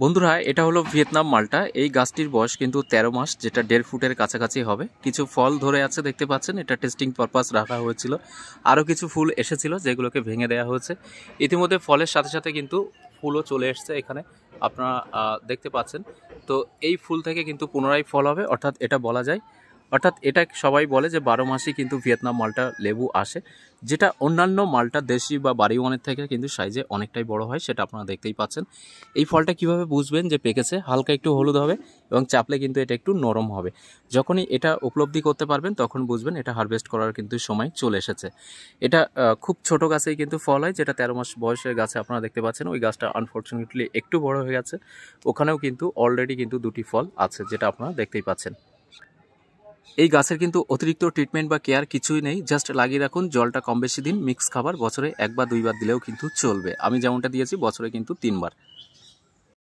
বন্ধুরা, এটা হলো ভিয়েতনাম মালটা। এই গাছটির বয়স কিন্তু 13 মাস, যেটা 1.5 ফুটের কাছাকাছি হবে। কিছু ফল ধরে আছে দেখতে পাচ্ছেন, এটা টেস্টিং পারপাস রাখা হয়েছিল। আরও কিছু ফুল এসেছিল যেগুলোকে ভেঙে দেওয়া হয়েছে। ইতিমধ্যে ফলের সাথে সাথে কিন্তু ফুলও চলে এসছে এখানে, আপনারা দেখতে পাচ্ছেন। তো এই ফুল থেকে কিন্তু পুনরায় ফল হবে, অর্থাৎ এটা বলা যায়, অর্থাৎ এটা সবাই বলে যে 12 মাসই কিন্তু ভিয়েতনাম মালটা লেবু আসে, যেটা অন্যান্য মালটা দেশি বা বাড়িওয়ানের থেকে কিন্তু সাইজে অনেকটাই বড় হয়, সেটা আপনারা দেখতেই পাচ্ছেন। এই ফলটা কিভাবে বুঝবেন যে পেকেছে? হালকা একটু হলুদ হবে এবং চাপলে কিন্তু এটা একটু নরম হবে। যখনই এটা উপলব্ধি করতে পারবেন তখন বুঝবেন এটা হারভেস্ট করার কিন্তু সময় চলে এসেছে। এটা খুব ছোট গাছেই কিন্তু ফল হয়, যেটা 13 মাস বয়সের গাছে আপনারা দেখতে পাচ্ছেন। ওই গাছটা আনফর্চুনেটলি একটু বড় হয়ে গেছে, ওখানেও কিন্তু অলরেডি কিন্তু 2টি ফল আছে, যেটা আপনারা দেখতেই পাচ্ছেন। এই গাছের কিন্তু অতিরিক্ত ট্রিটমেন্ট বা কেয়ার কিছুই নেই, জাস্ট লাগিয়ে রাখুন, জলটা কম বেশি দিন, মিক্স খাবার বছরে 1 বা 2 বার দিলেও কিন্তু চলবে। আমি যেমনটা দিয়েছি বছরে কিন্তু 3 বার।